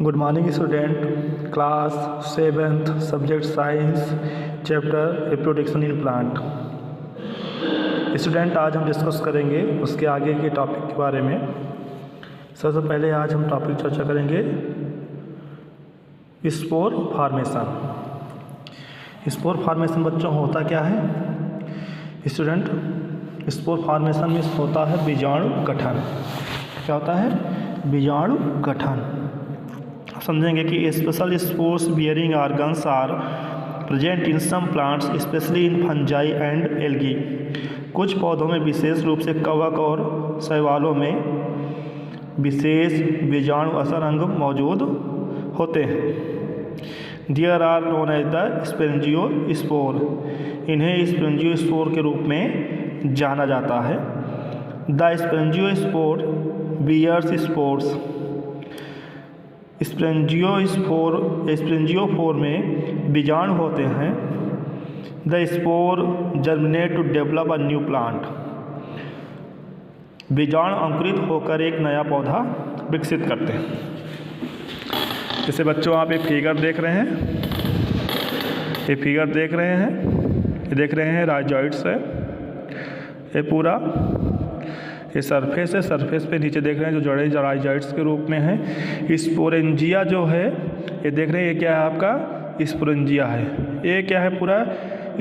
Good morning student, class 7th, subject science, chapter reproduction in plant. Student, आज हम discuss करेंगे उसके आगे के टॉपिक के बारे में। सबसे पहले आज हम टॉपिक चर्चा करेंगे स्पोर फॉर्मेशन। स्पोर फॉर्मेशन बच्चों होता क्या है स्टूडेंट? स्पोर फॉर्मेशन में होता है बीजाणु गठन। क्या होता है? बीजाणु गठन। समझेंगे कि special spores bearing organs are present in some plants specially in fungi and algae. कुछ पौधों में विशेष रूप से कवक और शैवालों में विशेष बीजाणु असर अंग मौजूद होते हैं। They are known as the sporangiospore. इन्हें स्पेरेंजियोस्पोर के रूप में जाना जाता है। The sporangiospore bears spores. Sporangiophore में बीजाणु होते हैं। The spore germinate to develop a new plant. बीजाणु अंकुरित होकर एक नया पौधा विकसित करते हैं। जैसे बच्चों आप एक फिगर देख रहे हैं, ये फिगर देख रहे हैं, ये देख रहे हैं राइजॉइड्स है, ये पूरा ये सरफेस है। सरफेस पे नीचे देख रहे हैं जो जड़ें राइजॉइड्स के रूप में है। स्पोरेंजिया जो है ये देख रहे हैं, ये क्या है आपका? स्पोरेंजिया है। ये क्या है? पूरा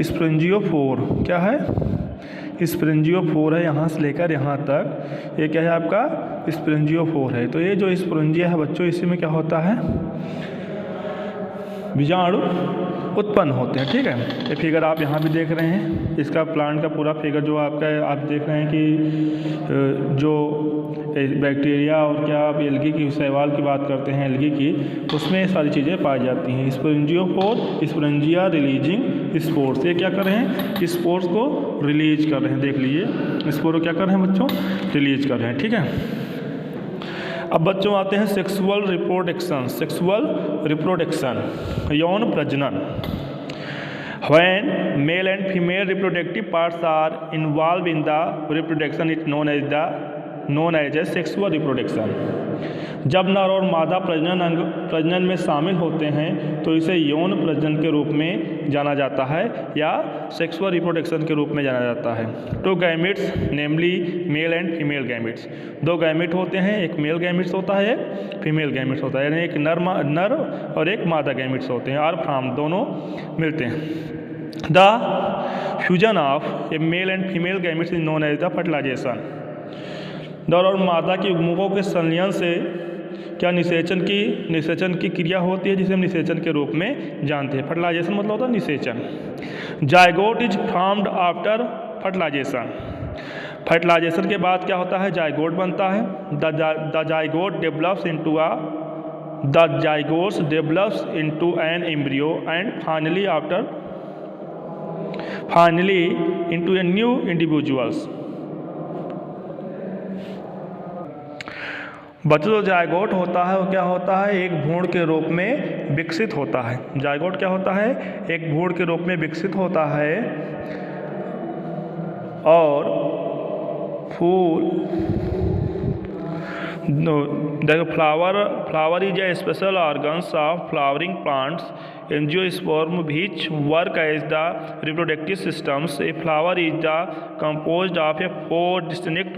स्पोरेंजियोफोर। क्या है? स्पोरेंजियोफोर है। यहाँ से लेकर यहाँ तक ये क्या है आपका? स्पोरेंजियोफोर है। तो ये जो स्पोरेंजिया है बच्चों, इसी में क्या होता है? बीजाणु उत्पन्न होते हैं। ठीक है, ये फिगर आप यहाँ भी देख रहे हैं। इसका प्लांट का पूरा फिगर जो आपका है, आप देख रहे हैं कि जो बैक्टीरिया और क्या आप एल्गी की, शैवाल की बात करते हैं एल्गी की, उसमें ये सारी चीज़ें पाई जाती हैं। Sporangiophore, sporangia releasing spores. ये क्या कर रहे हैं? स्पोर्स को रिलीज कर रहे हैं। देख लीजिए, स्पोर को क्या कर रहे हैं बच्चों? रिलीज कर रहे हैं। ठीक है, अब बच्चों आते हैं सेक्सुअल रिप्रोडक्शन। सेक्सुअल रिप्रोडक्शन, यौन प्रजनन। When male and female reproductive parts are involved in the reproduction, it known as a sexual reproduction. जब नर और मादा प्रजनन में शामिल होते हैं तो इसे यौन प्रजनन के रूप में जाना जाता है या सेक्सुअल रिप्रोडक्शन के रूप में जाना जाता है। Two gametes namely mail and female gametes. दो गैमेट होते हैं, एक मेल गैमेट्स होता है, एक फीमेल गैमेट्स होता है। यानी एक नर और एक मादा गैमेट्स होते हैं, और फ्राम दोनों मिलते हैं। The fusion of a male and female gametes is known as the fertilization. नर और मादा की उग्मकों के संलयन से क्या निषेचन की क्रिया होती है, जिसे हम निषेचन के रूप में जानते हैं। फर्टिलाइजेशन मतलब होता है निषेचन। Zygote is formed after fertilization. Fertilization के बाद क्या होता है? जायगोट बनता है। The zygote develops into an embryo and finally into a new individuals. बच्चों जो जायगोट होता है वो क्या होता है? एक भ्रूण के रूप में विकसित होता है। जायगोट क्या होता है? एक भ्रूण के रूप में विकसित होता है। और फूल देखो, flower is a special organs of flowering plants. Angiosperm which work as the reproductive systems. A flower is the composed of a 4 distinct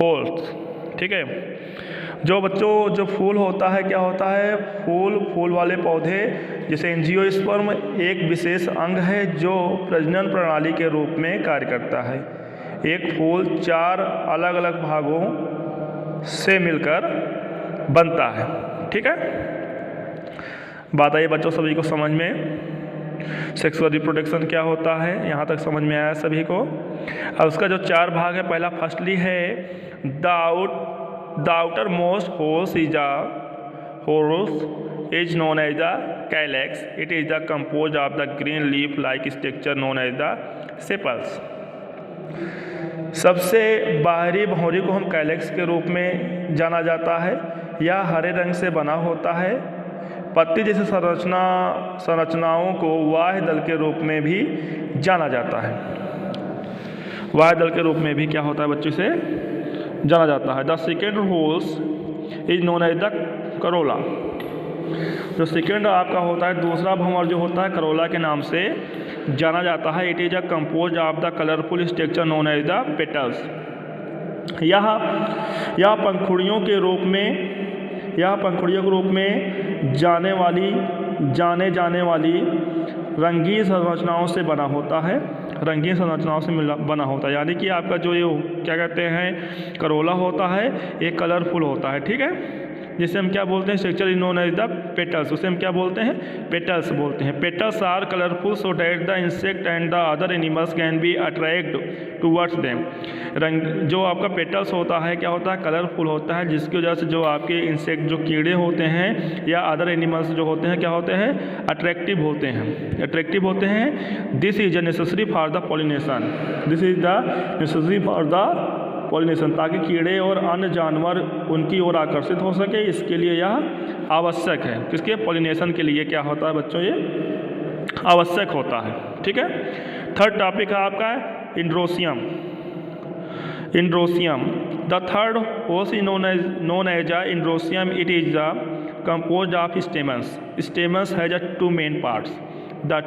whorls. ठीक है, जो बच्चों जो फूल होता है क्या होता है? फूल वाले पौधे जैसे एंजियोस्पर्म एक विशेष अंग है जो प्रजनन प्रणाली के रूप में कार्य करता है। एक फूल 4 अलग अलग भागों से मिलकर बनता है। ठीक है, बात आई बच्चों सभी को समझ में? सेक्सुअल रिप्रोडक्शन क्या होता है, यहाँ तक समझ में आया सभी को? अब उसका जो 4 भाग है, पहला फर्स्टली है the outermost holes is known as the calyx. It is the composed of the green leaf-like structure known as the sepals. सबसे बाहरी भौरी को हम कैलेक्स के रूप में जाना जाता है, या हरे रंग से बना होता है। पत्ती जैसे संरचनाओं को वाह्य दल के रूप में भी जाना जाता है। वाह्य दल के रूप में भी क्या होता है बच्चों से जाना जाता है। The second whorls is known as the corolla. जो सेकेंड आपका होता है दूसरा भंवर जो होता है करोला के नाम से जाना जाता है। It is a compose of the colourful structure known as the petals. यह पंखुड़ियों के रूप में जाने जाने वाली रंगीन संरचनाओं से बना होता है। बना होता है, यानी कि आपका जो ये क्या कहते हैं करोला होता है ये कलरफुल होता है, ठीक है। जिसे हम क्या बोलते हैं structure is known as the petals, उसे हम क्या बोलते हैं पेटल्स बोलते हैं। Petals are colourful so that the insect and the other animals can be attract towards them. जो आपका पेटल्स होता है क्या होता है कलरफुल होता है, जिसकी वजह से जो आपके इंसेक्ट जो कीड़े होते हैं या अदर एनिमल्स जो होते हैं क्या होते हैं अट्रैक्टिव होते हैं। This is necessary for the pollination, ताकि कीड़े और अन्य जानवर उनकी ओर आकर्षित हो सके, इसके लिए यह आवश्यक है। किसके पॉलिनेशन के लिए क्या होता है बच्चों ये आवश्यक होता है, ठीक है। थर्ड टॉपिक है आपका androecium. The third whorl is known as a androecium. It is the composed of stamens. Stamens has two main parts. The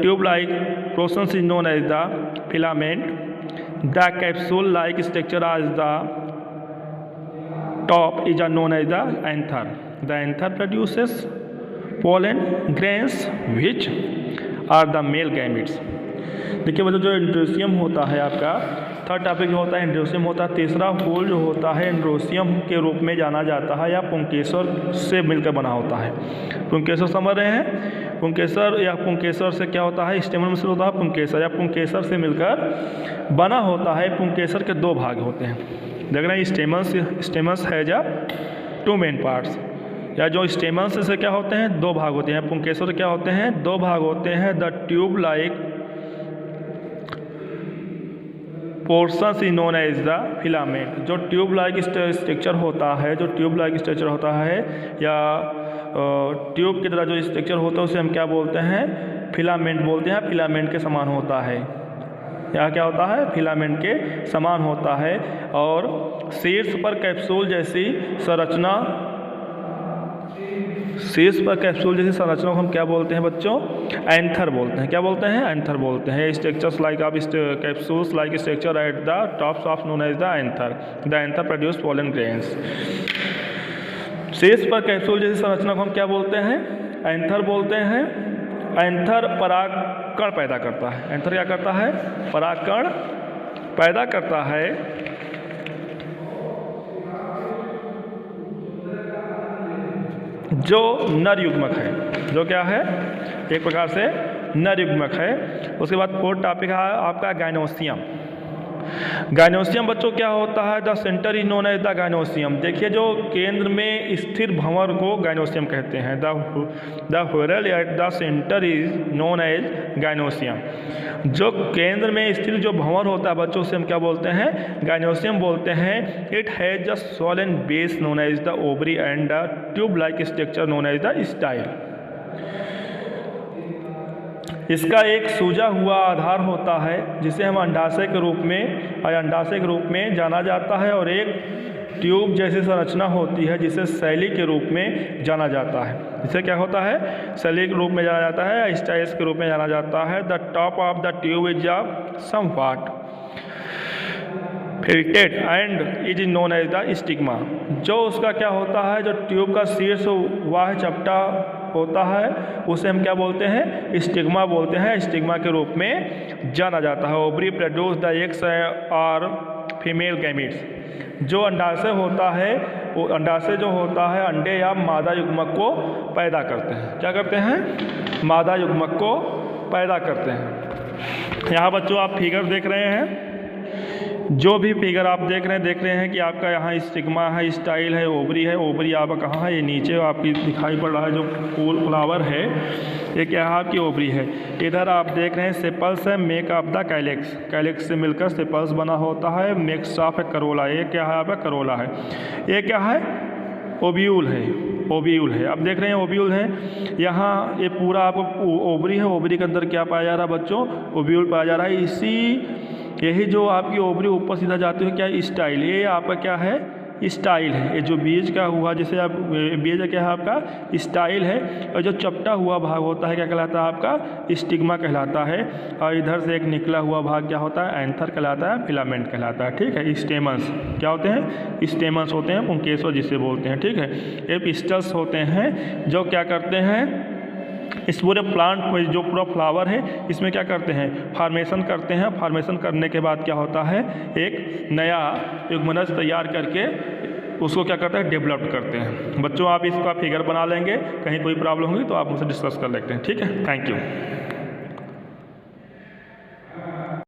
tube-like portion is known as the filament. The capsule-like structure as the top is known as the anther. The anther produces pollen grains which are the male gametes. देखिए बच्चों जो इंड्रोसियम होता है आपका third topic जो होता है इंड्रोसियम होता है। तीसरा होल जो होता है इंड्रोसियम के रूप में जाना जाता है या पुंकेसर से मिलकर बना होता है। पुंकेसर समझ रहे हैं, पुंकेसर से क्या होता है स्टेमन में से होता है पुंकेसर या पुंकेसर से मिलकर बना होता है। पुंकेसर के दो भाग होते हैं, देख रहे हैं स्टेमन्स है या टू मेन पार्ट्स, या जो स्टेमन्स से क्या होते हैं दो भाग होते हैं। पुंकेसर क्या होते हैं दो भाग होते हैं। The tube like portions is known as the filament. जो ट्यूब लाइक स्ट्रक्चर होता है या ट्यूब की तरह जो स्ट्रक्चर होता है उसे हम क्या बोलते हैं फिलामेंट बोलते हैं। फिलामेंट के समान होता है, या क्या होता है फिलामेंट के समान होता है। और शीर्ष पर कैप्सूल जैसी संरचना को हम क्या बोलते हैं बच्चों एंथर बोलते हैं। क्या बोलते हैं एंथर बोलते हैं। Structures like of capsules like structure at the tops of known as the anther produce pollen grains. शीर्ष पर कैप्सूल जैसी संरचना को हम क्या बोलते हैं एंथर बोलते हैं। एंथर परागकण पैदा करता है। एंथर क्या करता है परागकण पैदा करता है। जो नर युग्मक है, जो क्या है एक प्रकार से नर युग्मक है। उसके बाद फोर्थ टॉपिक है आपका गाइनोसियम। गाइनोसियम बच्चों क्या होता है the centre is known as the gynoecium. देखिए जो केंद्र में स्थिर भंवर को गाइनोसियम कहते हैं। The whorl at the centre is known as gynoecium. जो केंद्र में स्थिर जो भंवर होता है बच्चों से हम क्या बोलते हैं गाइनोसियम बोलते हैं। It has the swollen base known as the ovary and the tube like structure known as the style. इसका एक सूजा हुआ आधार होता है जिसे हम अंडाशय के रूप में जाना जाता है, और एक ट्यूब जैसी संरचना होती है जिसे शैली के रूप में जाना जाता है। इसे क्या होता है शैली के रूप में जाना जाता है या स्टाइल्स के रूप में जाना जाता है। The top of the tube is somewhat filled and is known as the stigma. जो उसका क्या होता है जो ट्यूब का शीर्ष वाह चपटा होता है उसे हम क्या बोलते हैं स्टिग्मा बोलते हैं। स्टिग्मा के रूप में जाना जाता है। ओवरी प्रोड्यूस द एक्स और फीमेल गैमीट्स। जो अंडाशय होता है वो अंडाशय जो होता है अंडे या मादा युग्मक को पैदा करते हैं। क्या करते हैं मादा युग्मक को पैदा करते हैं। यहाँ बच्चों आप फिगर देख रहे हैं, जो भी फिगर आप देख रहे हैं कि आपका यहाँ स्टिग्मा है स्टाइल है ओवरी आपका कहाँ है ये नीचे आपकी दिखाई पड़ रहा है। जो फूल फ्लावर है ये क्या है आपकी ओवरी है। इधर आप देख रहे हैं सेपल्स है मेक ऑफ द कैलेक्स से मिलकर सेपल्स बना होता है। मेक्स ऑफ है करोला। ये क्या है आपका करोला है। ये क्या है ओव्यूल है। अब देख रहे हैं ओव्यूल है। यहाँ ये पूरा आपको ओवरी है। ओवरी के अंदर क्या पाया जा रहा है बच्चों ओव्यूल पाया जा रहा है। यही जो आपकी ओवरी ऊपर सीधा जाती है क्या स्टाइल ये आपका क्या है स्टाइल है। ये जो बीज का हुआ, जैसे आप बीज क्या है आपका स्टाइल है, और जो चपटा हुआ भाग होता है क्या कहलाता है आपका स्टिग्मा कहलाता है, और इधर से एक निकला हुआ भाग क्या होता है एंथर कहलाता है, फिलामेंट कहलाता है। ठीक है, स्टेमन्स क्या होते हैं, स्टेमन्स होते हैं, पुंकेसर जिसे बोलते हैं। ठीक है, ये पिस्टल्स होते हैं जो क्या करते हैं इस पूरे प्लांट में, जो पूरा फ्लावर है इसमें क्या करते हैं फॉर्मेशन करते हैं। फॉर्मेशन करने के बाद क्या होता है एक नया युग्मनज तैयार करके उसको क्या करते हैं डेवलप करते हैं। बच्चों आप इसका फिगर बना लेंगे, कहीं कोई प्रॉब्लम होगी तो आप मुझसे डिस्कस कर लेते हैं। ठीक है, थैंक यू।